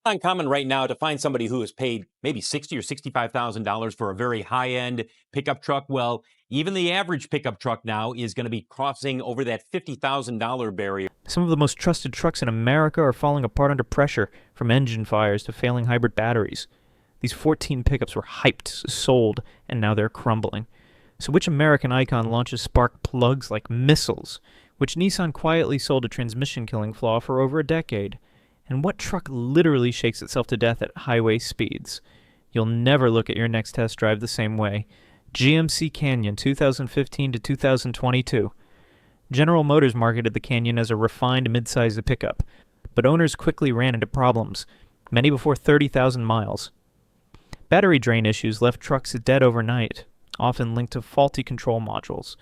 Uncommon right now to find somebody who has paid maybe $60,000 or $65,000 for a very high-end pickup truck. Well, even the average pickup truck now is going to be crossing over that $50,000 barrier. Some of the most trusted trucks in America are falling apart under pressure, from engine fires to failing hybrid batteries. These 14 pickups were hyped, sold, and now they're crumbling. So which American icon launches spark plugs like missiles? Which Nissan quietly sold a transmission-killing flaw for over a decade? And what truck literally shakes itself to death at highway speeds? You'll never look at your next test drive the same way. GMC Canyon 2015 to 2022. General Motors marketed the Canyon as a refined midsize pickup, but owners quickly ran into problems, many before 30,000 miles. Battery drain issues left trucks dead overnight, often linked to faulty control modules.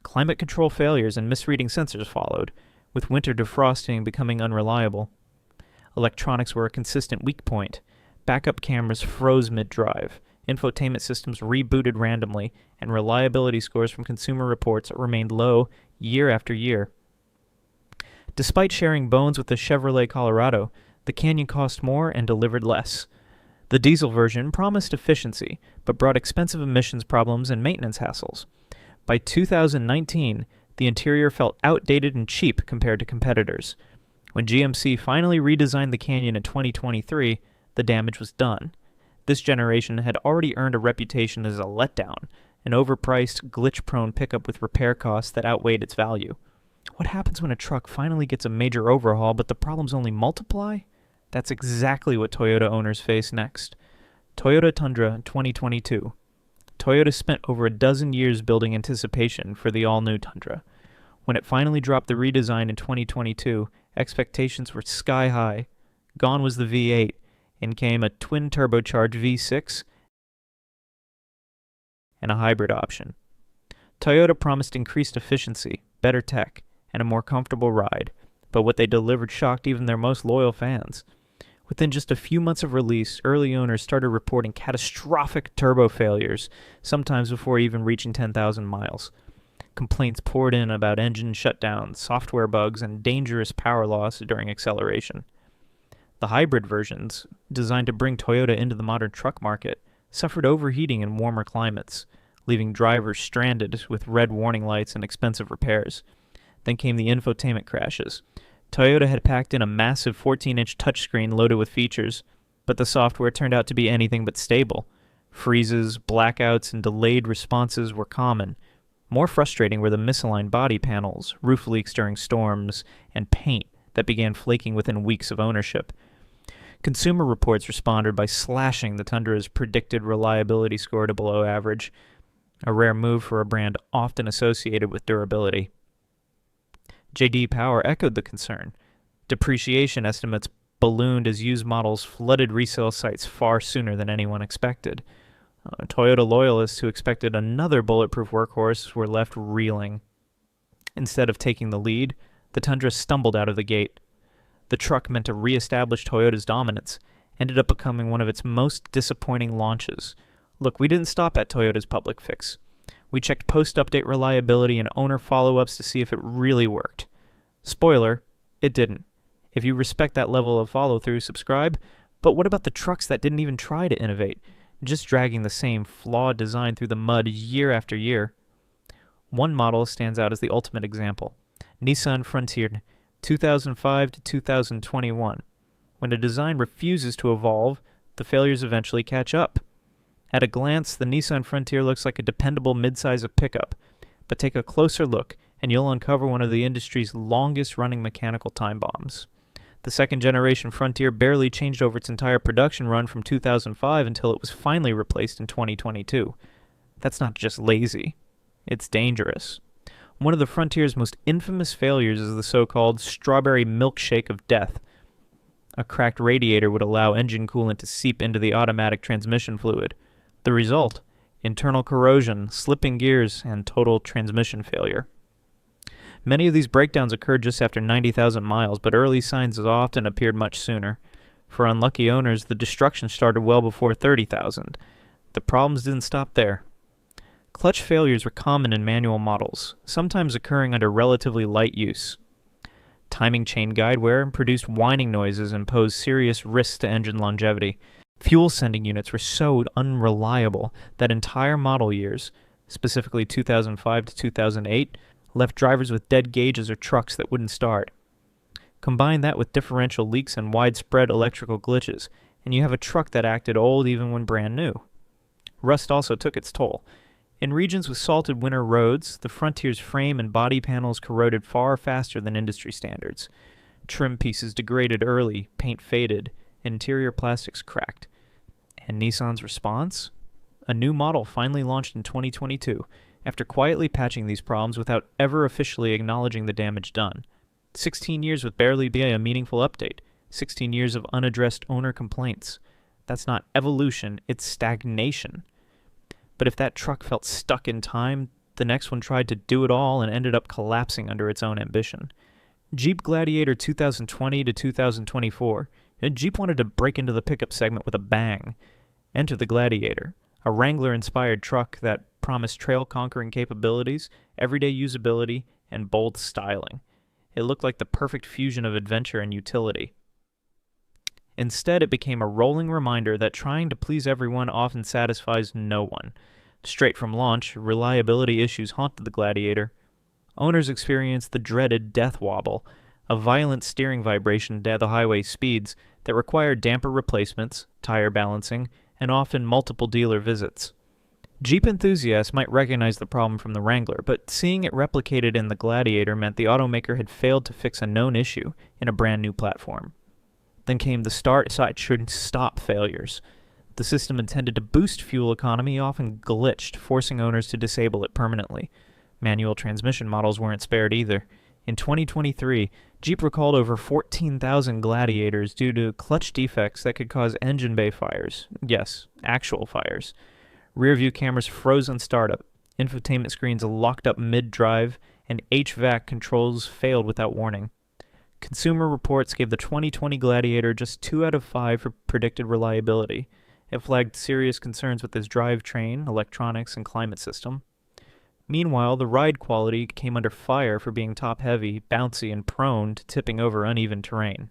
Climate control failures and misreading sensors followed, with winter defrosting becoming unreliable. Electronics were a consistent weak point. Backup cameras froze mid-drive. Infotainment systems rebooted randomly, and reliability scores from Consumer Reports remained low year after year. Despite sharing bones with the Chevrolet Colorado, the Canyon cost more and delivered less. The diesel version promised efficiency, but brought expensive emissions problems and maintenance hassles. By 2019, the interior felt outdated and cheap compared to competitors. When GMC finally redesigned the Canyon in 2023, the damage was done. This generation had already earned a reputation as a letdown, an overpriced, glitch-prone pickup with repair costs that outweighed its value. What happens when a truck finally gets a major overhaul, but the problems only multiply? That's exactly what Toyota owners face next. Toyota Tundra 2022. Toyota spent over a dozen years building anticipation for the all-new Tundra. When it finally dropped the redesign in 2022, expectations were sky high. Gone was the V8, and came a twin-turbocharged V6 and a hybrid option. Toyota promised increased efficiency, better tech, and a more comfortable ride, but what they delivered shocked even their most loyal fans. Within just a few months of release, early owners started reporting catastrophic turbo failures, sometimes before even reaching 10,000 miles. Complaints poured in about engine shutdowns, software bugs, and dangerous power loss during acceleration. The hybrid versions, designed to bring Toyota into the modern truck market, suffered overheating in warmer climates, leaving drivers stranded with red warning lights and expensive repairs. Then came the infotainment crashes. Toyota had packed in a massive 14-inch touchscreen loaded with features, but the software turned out to be anything but stable. Freezes, blackouts, and delayed responses were common. More frustrating were the misaligned body panels, roof leaks during storms, and paint that began flaking within weeks of ownership. Consumer Reports responded by slashing the Tundra's predicted reliability score to below average, a rare move for a brand often associated with durability. J.D. Power echoed the concern. Depreciation estimates ballooned as used models flooded resale sites far sooner than anyone expected. Toyota loyalists who expected another bulletproof workhorse were left reeling. Instead of taking the lead, the Tundra stumbled out of the gate. The truck, meant to re-establish Toyota's dominance, ended up becoming one of its most disappointing launches. Look, we didn't stop at Toyota's public fix. We checked post-update reliability and owner follow-ups to see if it really worked. Spoiler, it didn't. If you respect that level of follow-through, subscribe. But what about the trucks that didn't even try to innovate, just dragging the same flawed design through the mud year after year? One model stands out as the ultimate example. Nissan Frontier 2005 to 2021. When a design refuses to evolve, the failures eventually catch up. At a glance, the Nissan Frontier looks like a dependable midsize of pickup, but take a closer look and you'll uncover one of the industry's longest-running mechanical time bombs. The second-generation Frontier barely changed over its entire production run from 2005 until it was finally replaced in 2022. That's not just lazy. It's dangerous. One of the Frontier's most infamous failures is the so-called strawberry milkshake of death. A cracked radiator would allow engine coolant to seep into the automatic transmission fluid. The result? Internal corrosion, slipping gears, and total transmission failure. Many of these breakdowns occurred just after 90,000 miles, but early signs often appeared much sooner. For unlucky owners, the destruction started well before 30,000. The problems didn't stop there. Clutch failures were common in manual models, sometimes occurring under relatively light use. Timing chain guide wear produced whining noises and posed serious risks to engine longevity. Fuel sending units were so unreliable that entire model years, specifically 2005 to 2008, left drivers with dead gauges or trucks that wouldn't start. Combine that with differential leaks and widespread electrical glitches, and you have a truck that acted old even when brand new. Rust also took its toll. In regions with salted winter roads, the Frontier's frame and body panels corroded far faster than industry standards. Trim pieces degraded early, paint faded, and interior plastics cracked. And Nissan's response? A new model finally launched in 2022, after quietly patching these problems without ever officially acknowledging the damage done. 16 years with barely a meaningful update. 16 years of unaddressed owner complaints. That's not evolution, it's stagnation. But if that truck felt stuck in time, the next one tried to do it all and ended up collapsing under its own ambition. Jeep Gladiator 2020 to 2024. Jeep wanted to break into the pickup segment with a bang. Enter the Gladiator, a Wrangler-inspired truck that promised trail-conquering capabilities, everyday usability, and bold styling. It looked like the perfect fusion of adventure and utility. Instead, it became a rolling reminder that trying to please everyone often satisfies no one. Straight from launch, reliability issues haunted the Gladiator. Owners experienced the dreaded death wobble, a violent steering vibration at the highway speeds that required damper replacements, tire balancing, and often multiple dealer visits. Jeep enthusiasts might recognize the problem from the Wrangler, but seeing it replicated in the Gladiator meant the automaker had failed to fix a known issue in a brand new platform. Then came the start-stop failures. The system intended to boost fuel economy often glitched, forcing owners to disable it permanently. Manual transmission models weren't spared either. In 2023, Jeep recalled over 14,000 Gladiators due to clutch defects that could cause engine bay fires. Yes, actual fires. Rear-view cameras froze on startup, infotainment screens locked up mid-drive, and HVAC controls failed without warning. Consumer Reports gave the 2020 Gladiator just 2 out of 5 for predicted reliability. It flagged serious concerns with its drivetrain, electronics, and climate system. Meanwhile, the ride quality came under fire for being top-heavy, bouncy, and prone to tipping over uneven terrain.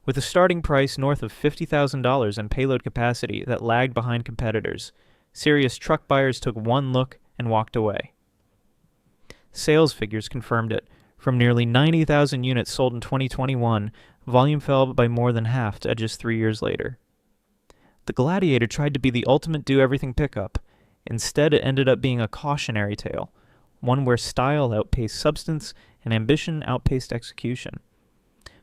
With a starting price north of $50,000 and payload capacity that lagged behind competitors, serious truck buyers took one look and walked away. Sales figures confirmed it. From nearly 90,000 units sold in 2021, volume fell by more than half to just 3 years later. The Gladiator tried to be the ultimate do-everything pickup. Instead, it ended up being a cautionary tale, one where style outpaced substance and ambition outpaced execution.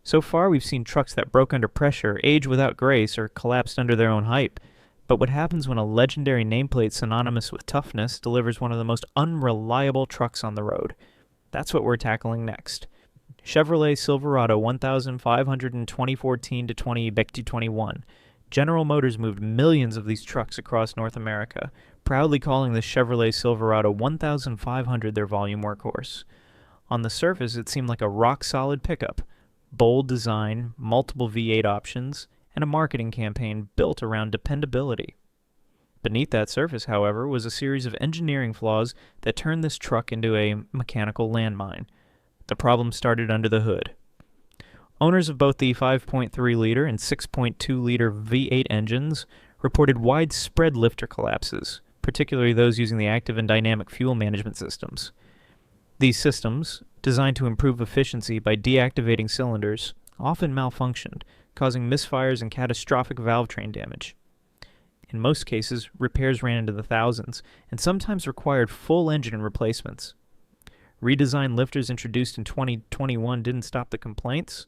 So far, we've seen trucks that broke under pressure, age without grace, or collapsed under their own hype. But what happens when a legendary nameplate synonymous with toughness delivers one of the most unreliable trucks on the road? That's what we're tackling next. Chevrolet Silverado 1500 in 2014 to 2021. General Motors moved millions of these trucks across North America, proudly calling the Chevrolet Silverado 1500 their volume workhorse. On the surface, it seemed like a rock-solid pickup. Bold design, multiple V8 options, and a marketing campaign built around dependability. Beneath that surface, however, was a series of engineering flaws that turned this truck into a mechanical landmine. The problem started under the hood. Owners of both the 5.3-liter and 6.2-liter V8 engines reported widespread lifter collapses, particularly those using the active and dynamic fuel management systems. These systems, designed to improve efficiency by deactivating cylinders, often malfunctioned, causing misfires and catastrophic valve train damage. In most cases, repairs ran into the thousands, and sometimes required full engine replacements. Redesigned lifters introduced in 2021 didn't stop the complaints,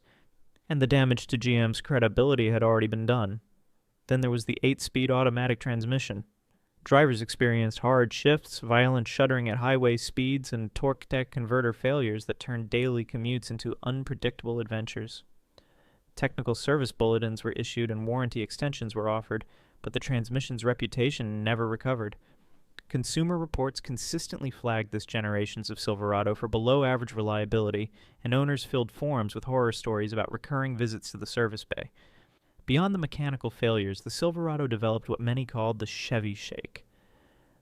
and the damage to GM's credibility had already been done. Then there was the 8-speed automatic transmission. Drivers experienced hard shifts, violent shuddering at highway speeds, and torque tech converter failures that turned daily commutes into unpredictable adventures. Technical service bulletins were issued and warranty extensions were offered, but the transmission's reputation never recovered. Consumer Reports consistently flagged this generations of Silverado for below-average reliability, and owners filled forums with horror stories about recurring visits to the service bay. Beyond the mechanical failures, the Silverado developed what many called the Chevy Shake,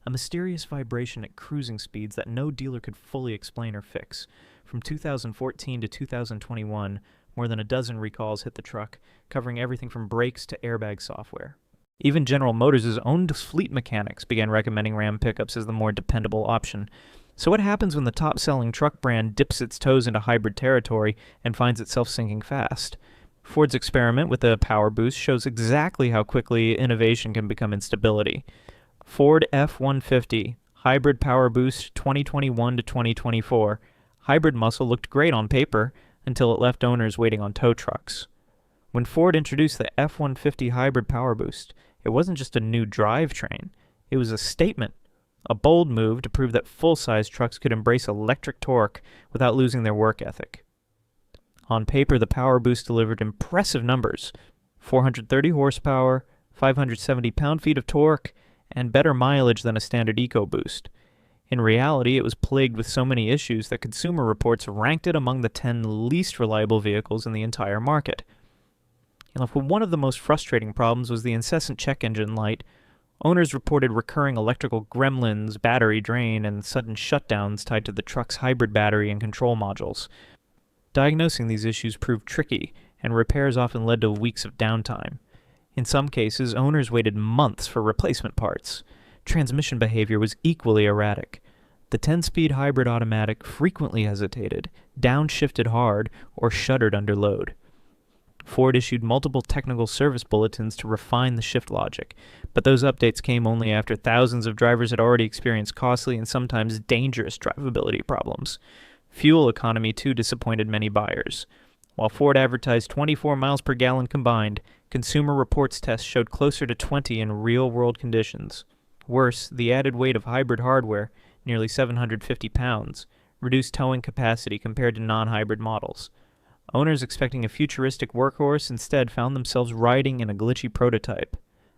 a mysterious vibration at cruising speeds that no dealer could fully explain or fix. From 2014 to 2021, more than a dozen recalls hit the truck, covering everything from brakes to airbag software. Even General Motors' own fleet mechanics began recommending Ram pickups as the more dependable option. So what happens when the top-selling truck brand dips its toes into hybrid territory and finds itself sinking fast? Ford's experiment with the Power Boost shows exactly how quickly innovation can become instability. Ford F-150 Hybrid Power Boost 2021 to 2024. Hybrid muscle looked great on paper until it left owners waiting on tow trucks. When Ford introduced the F-150 Hybrid Power Boost, it wasn't just a new drivetrain. It was a statement, a bold move to prove that full-size trucks could embrace electric torque without losing their work ethic. On paper, the Power Boost delivered impressive numbers: 430 horsepower, 570 pound-feet of torque, and better mileage than a standard EcoBoost. In reality, it was plagued with so many issues that Consumer Reports ranked it among the 10 least reliable vehicles in the entire market. One of the most frustrating problems was the incessant check engine light. Owners reported recurring electrical gremlins, battery drain, and sudden shutdowns tied to the truck's hybrid battery and control modules. Diagnosing these issues proved tricky, and repairs often led to weeks of downtime. In some cases, owners waited months for replacement parts. Transmission behavior was equally erratic. The 10-speed hybrid automatic frequently hesitated, downshifted hard, or shuddered under load. Ford issued multiple technical service bulletins to refine the shift logic, but those updates came only after thousands of drivers had already experienced costly and sometimes dangerous drivability problems. Fuel economy, too, disappointed many buyers. While Ford advertised 24 miles per gallon combined, Consumer Reports tests showed closer to 20 in real-world conditions. Worse, the added weight of hybrid hardware, nearly 750 pounds, reduced towing capacity compared to non-hybrid models. Owners expecting a futuristic workhorse instead found themselves riding in a glitchy prototype.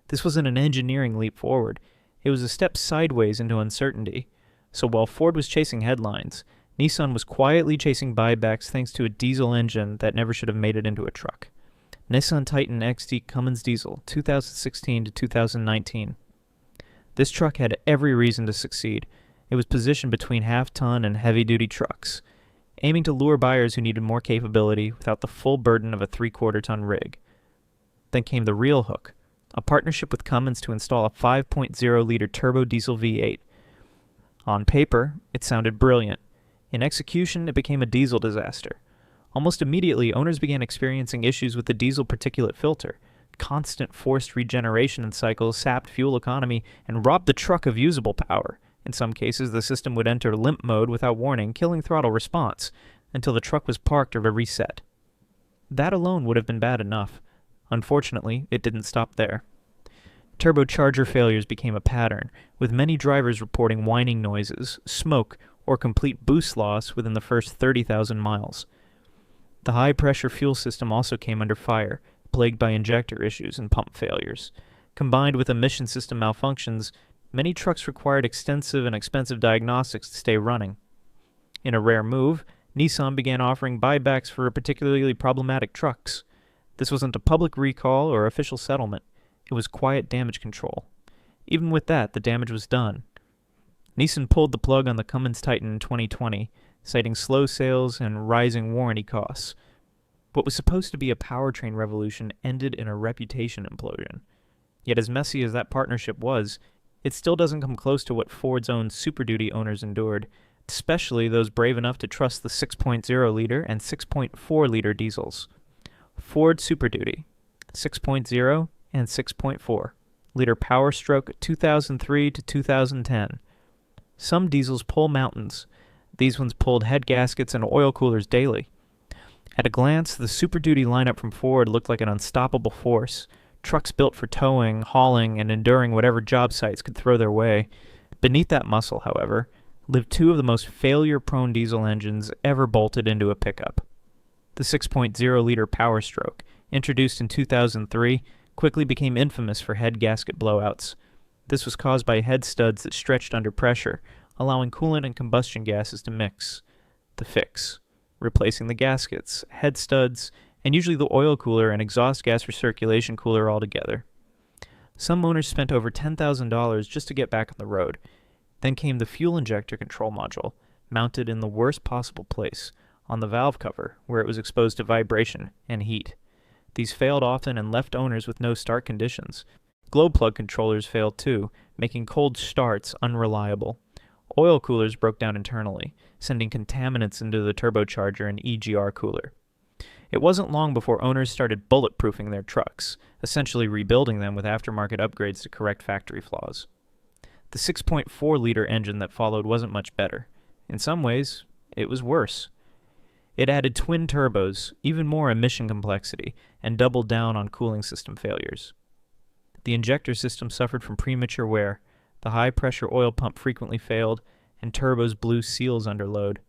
This wasn't an engineering leap forward. It was a step sideways into uncertainty. So while Ford was chasing headlines, Nissan was quietly chasing buybacks thanks to a diesel engine that never should have made it into a truck. Nissan Titan XD Cummins Diesel, 2016 to 2019. This truck had every reason to succeed. It was positioned between half-ton and heavy-duty trucks, aiming to lure buyers who needed more capability without the full burden of a 3/4-ton rig. Then came the real hook, a partnership with Cummins to install a 5.0-liter turbo diesel V8. On paper, it sounded brilliant. In execution, it became a diesel disaster. Almost immediately, owners began experiencing issues with the diesel particulate filter. Constant forced regeneration cycles sapped fuel economy and robbed the truck of usable power. In some cases, the system would enter limp mode without warning, killing throttle response, until the truck was parked or reset. That alone would have been bad enough. Unfortunately, it didn't stop there. Turbocharger failures became a pattern, with many drivers reporting whining noises, smoke, or complete boost loss within the first 30,000 miles. The high-pressure fuel system also came under fire, plagued by injector issues and pump failures. Combined with emission system malfunctions, many trucks required extensive and expensive diagnostics to stay running. In a rare move, Nissan began offering buybacks for particularly problematic trucks. This wasn't a public recall or official settlement. It was quiet damage control. Even with that, the damage was done. Nissan pulled the plug on the Cummins Titan in 2020, citing slow sales and rising warranty costs. What was supposed to be a powertrain revolution ended in a reputation implosion. Yet as messy as that partnership was, it still doesn't come close to what Ford's own Super Duty owners endured, especially those brave enough to trust the 6.0-liter and 6.4-liter diesels. Ford Super Duty, 6.0 and 6.4-liter Power Stroke 2003 to 2010. Some diesels pull mountains. These ones pulled head gaskets and oil coolers daily. At a glance, the Super Duty lineup from Ford looked like an unstoppable force. Trucks built for towing, hauling, and enduring whatever job sites could throw their way. Beneath that muscle, however, lived two of the most failure-prone diesel engines ever bolted into a pickup. The 6.0-liter Power Stroke, introduced in 2003, quickly became infamous for head gasket blowouts. This was caused by head studs that stretched under pressure, allowing coolant and combustion gases to mix. The fix: replacing the gaskets, head studs, and usually the oil cooler and exhaust gas recirculation cooler altogether. Some owners spent over $10,000 just to get back on the road. Then came the fuel injector control module, mounted in the worst possible place, on the valve cover, where it was exposed to vibration and heat. These failed often and left owners with no start conditions. Glow plug controllers failed too, making cold starts unreliable. Oil coolers broke down internally, sending contaminants into the turbocharger and EGR cooler. It wasn't long before owners started bulletproofing their trucks, essentially rebuilding them with aftermarket upgrades to correct factory flaws. The 6.4-liter engine that followed wasn't much better. In some ways, it was worse. It added twin turbos, even more emission complexity, and doubled down on cooling system failures. The injector system suffered from premature wear, the high-pressure oil pump frequently failed, and turbos blew seals under load.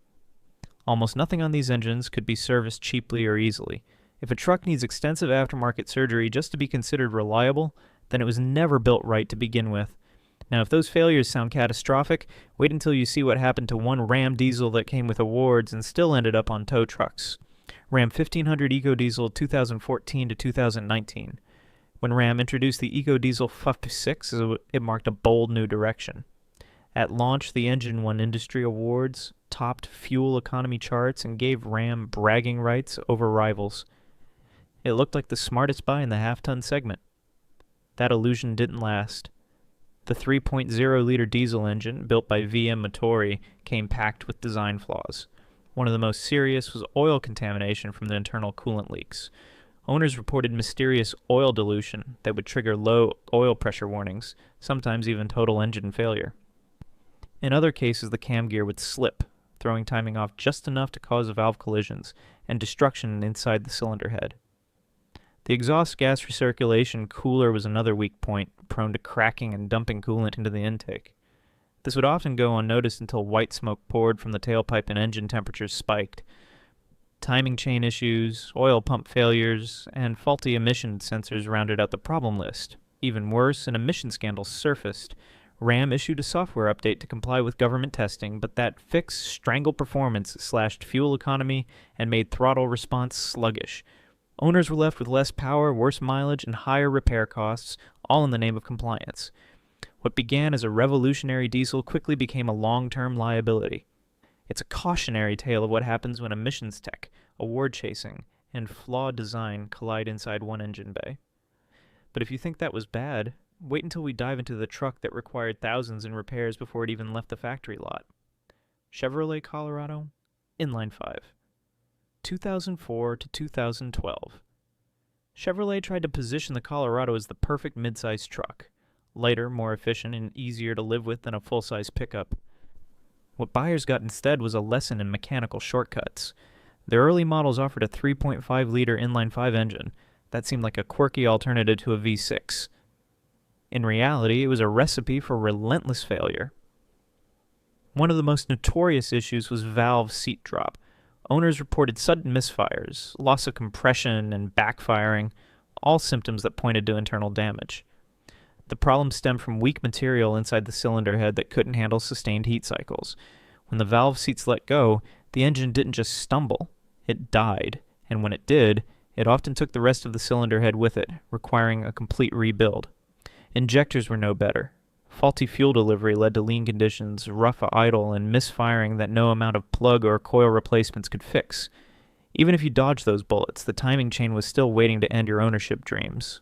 Almost nothing on these engines could be serviced cheaply or easily. If a truck needs extensive aftermarket surgery just to be considered reliable, then it was never built right to begin with. Now, if those failures sound catastrophic, wait until you see what happened to one Ram diesel that came with awards and still ended up on tow trucks. Ram 1500 EcoDiesel 2014 to 2019. When Ram introduced the EcoDiesel FUF6, it marked a bold new direction. At launch, the engine won industry awards, topped fuel economy charts, and gave Ram bragging rights over rivals. It looked like the smartest buy in the half-ton segment. That illusion didn't last. The 3.0-liter diesel engine, built by VM Motori, came packed with design flaws. One of the most serious was oil contamination from the internal coolant leaks. Owners reported mysterious oil dilution that would trigger low oil pressure warnings, sometimes even total engine failure. In other cases, the cam gear would slip, throwing timing off just enough to cause valve collisions and destruction inside the cylinder head. The exhaust gas recirculation cooler was another weak point, prone to cracking and dumping coolant into the intake. This would often go unnoticed until white smoke poured from the tailpipe and engine temperatures spiked. Timing chain issues, oil pump failures, and faulty emission sensors rounded out the problem list. Even worse, an emission scandal surfaced. Ram issued a software update to comply with government testing, but that fix strangled performance, slashed fuel economy, and made throttle response sluggish. Owners were left with less power, worse mileage, and higher repair costs, all in the name of compliance. What began as a revolutionary diesel quickly became a long-term liability. It's a cautionary tale of what happens when emissions tech, award chasing, and flawed design collide inside one engine bay. But if you think that was bad, wait until we dive into the truck that required thousands in repairs before it even left the factory lot. Chevrolet Colorado, Inline 5. 2004 to 2012. Chevrolet tried to position the Colorado as the perfect midsize truck, lighter, more efficient, and easier to live with than a full-size pickup. What buyers got instead was a lesson in mechanical shortcuts. Their early models offered a 3.5-liter inline-5 engine that seemed like a quirky alternative to a V6. In reality, it was a recipe for relentless failure. One of the most notorious issues was valve seat drop. Owners reported sudden misfires, loss of compression, and backfiring, all symptoms that pointed to internal damage. The problem stemmed from weak material inside the cylinder head that couldn't handle sustained heat cycles. When the valve seats let go, the engine didn't just stumble, it died, and when it did, it often took the rest of the cylinder head with it, requiring a complete rebuild. Injectors were no better. Faulty fuel delivery led to lean conditions, rough idle, and misfiring that no amount of plug or coil replacements could fix. Even if you dodged those bullets, the timing chain was still waiting to end your ownership dreams.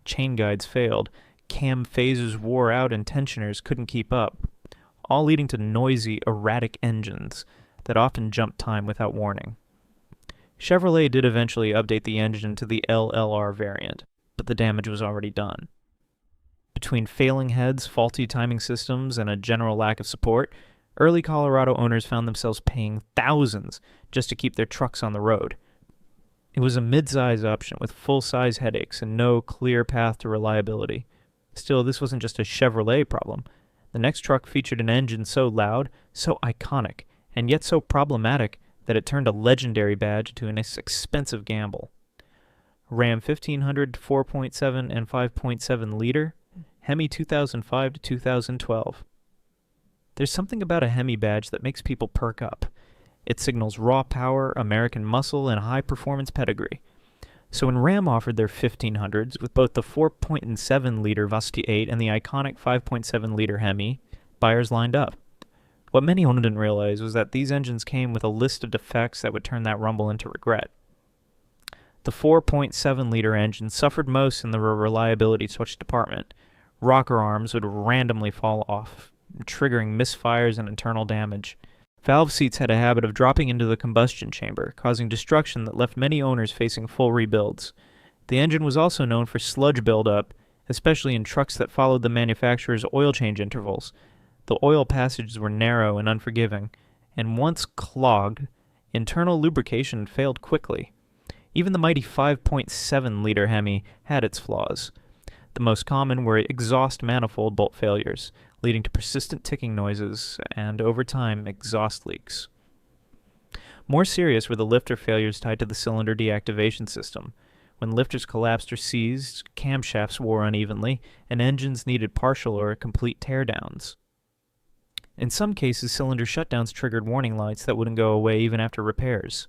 Chain guides failed, cam phasers wore out, and tensioners couldn't keep up, all leading to noisy, erratic engines that often jumped time without warning. Chevrolet did eventually update the engine to the LLR variant, but the damage was already done. Between failing heads, faulty timing systems, and a general lack of support, early Colorado owners found themselves paying thousands just to keep their trucks on the road. It was a mid-size option with full-size headaches and no clear path to reliability. Still, this wasn't just a Chevrolet problem. The next truck featured an engine so loud, so iconic, and yet so problematic that it turned a legendary badge into an expensive gamble. Ram 1500 4.7 and 5.7 liter, Hemi 2005 to 2012. There's something about a Hemi badge that makes people perk up. It signals raw power, American muscle, and high-performance pedigree. So when Ram offered their 1500s with both the 4.7-liter Vasti 8 and the iconic 5.7-liter Hemi, buyers lined up. What many didn't realize was that these engines came with a list of defects that would turn that rumble into regret. The 4.7-liter engine suffered most in the reliability switch department. Rocker arms would randomly fall off, triggering misfires and internal damage. Valve seats had a habit of dropping into the combustion chamber, causing destruction that left many owners facing full rebuilds. The engine was also known for sludge buildup, especially in trucks that followed the manufacturer's oil change intervals. The oil passages were narrow and unforgiving, and once clogged, internal lubrication failed quickly. Even the mighty 5.7-liter Hemi had its flaws. The most common were exhaust manifold bolt failures, leading to persistent ticking noises and, over time, exhaust leaks. More serious were the lifter failures tied to the cylinder deactivation system. When lifters collapsed or seized, camshafts wore unevenly, and engines needed partial or complete teardowns. In some cases, cylinder shutdowns triggered warning lights that wouldn't go away even after repairs.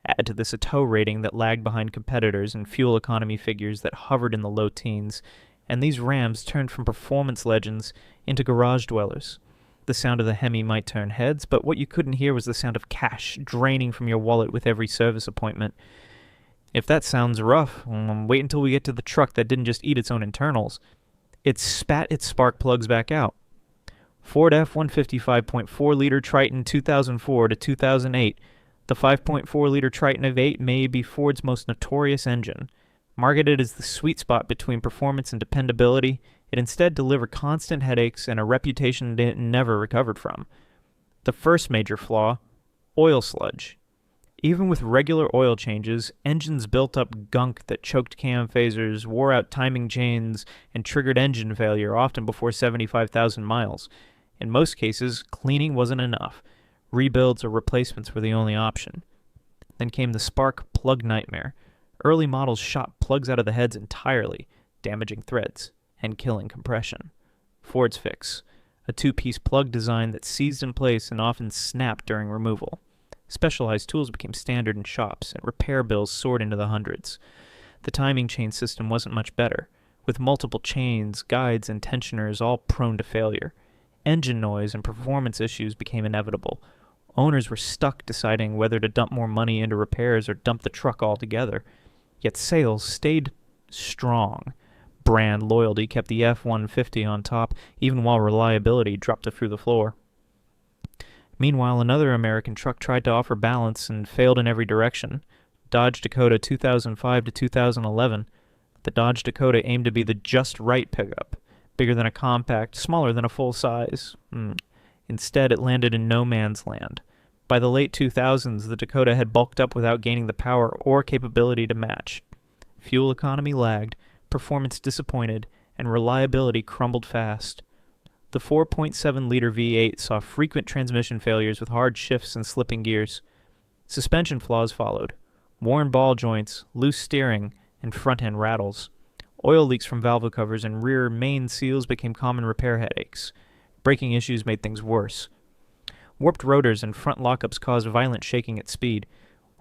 Add to this a tow rating that lagged behind competitors and fuel economy figures that hovered in the low teens, and these Rams turned from performance legends into garage dwellers. The sound of the Hemi might turn heads, but what you couldn't hear was the sound of cash draining from your wallet with every service appointment. If that sounds rough, wait until we get to the truck that didn't just eat its own internals. It spat its spark plugs back out. Ford F-150 5.4-liter Triton 2004 to 2008. The 5.4-liter Triton of 8 may be Ford's most notorious engine. Marketed as the sweet spot between performance and dependability, it instead delivered constant headaches and a reputation it never recovered from. The first major flaw, oil sludge. Even with regular oil changes, engines built up gunk that choked cam phasers, wore out timing chains, and triggered engine failure often before 75,000 miles. In most cases, cleaning wasn't enough. Rebuilds or replacements were the only option. Then came the spark plug nightmare. Early models shot plugs out of the heads entirely, damaging threads and killing compression. Ford's fix, a two-piece plug design that seized in place and often snapped during removal. Specialized tools became standard in shops, and repair bills soared into the hundreds. The timing chain system wasn't much better, with multiple chains, guides, and tensioners all prone to failure. Engine noise and performance issues became inevitable. Owners were stuck deciding whether to dump more money into repairs or dump the truck altogether. Yet sales stayed strong. Brand loyalty kept the F-150 on top, even while reliability dropped it through the floor. Meanwhile, another American truck tried to offer balance and failed in every direction. Dodge Dakota 2005 to 2011. The Dodge Dakota aimed to be the just right pickup, bigger than a compact, smaller than a full size. Instead, it landed in no man's land. By the late 2000s, the Dakota had bulked up without gaining the power or capability to match. Fuel economy lagged, performance disappointed, and reliability crumbled fast. The 4.7-liter V8 saw frequent transmission failures with hard shifts and slipping gears. Suspension flaws followed. Worn ball joints, loose steering, and front-end rattles. Oil leaks from valve covers and rear main seals became common repair headaches. Braking issues made things worse. Warped rotors and front lockups caused violent shaking at speed.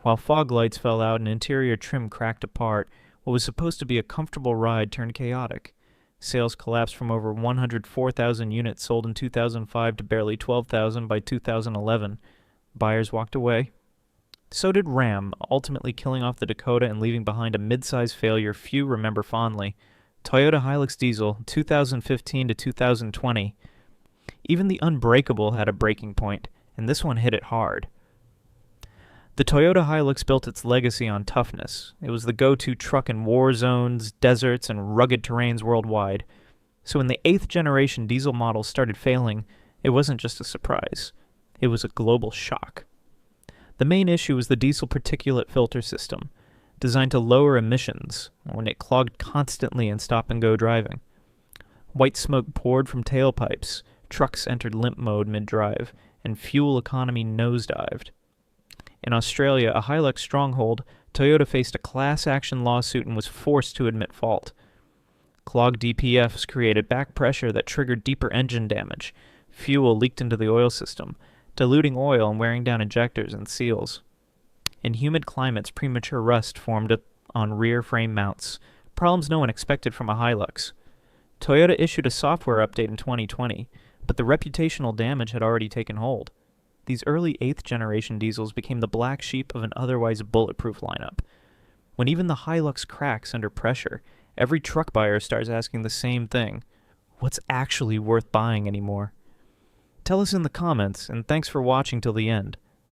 While fog lights fell out and interior trim cracked apart, what was supposed to be a comfortable ride turned chaotic. Sales collapsed from over 104,000 units sold in 2005 to barely 12,000 by 2011. Buyers walked away. So did Ram, ultimately killing off the Dakota and leaving behind a mid-size failure few remember fondly. Toyota Hilux Diesel, 2015 to 2020. Even the Unbreakable had a breaking point, and this one hit it hard. The Toyota Hilux built its legacy on toughness. It was the go-to truck in war zones, deserts, and rugged terrains worldwide. So when the 8th generation diesel models started failing, it wasn't just a surprise. It was a global shock. The main issue was the diesel particulate filter system, designed to lower emissions when it clogged constantly in stop-and-go driving. White smoke poured from tailpipes, trucks entered limp mode mid-drive, and fuel economy nosedived. In Australia, a Hilux stronghold, Toyota faced a class action lawsuit and was forced to admit fault. Clogged DPFs created back pressure that triggered deeper engine damage. Fuel leaked into the oil system, diluting oil and wearing down injectors and seals. In humid climates, premature rust formed on rear frame mounts, problems no one expected from a Hilux. Toyota issued a software update in 2020, But the reputational damage had already taken hold. These early 8th generation diesels became the black sheep of an otherwise bulletproof lineup. When even the Hilux cracks under pressure, every truck buyer starts asking the same thing: what's actually worth buying anymore? Tell us in the comments, and thanks for watching till the end.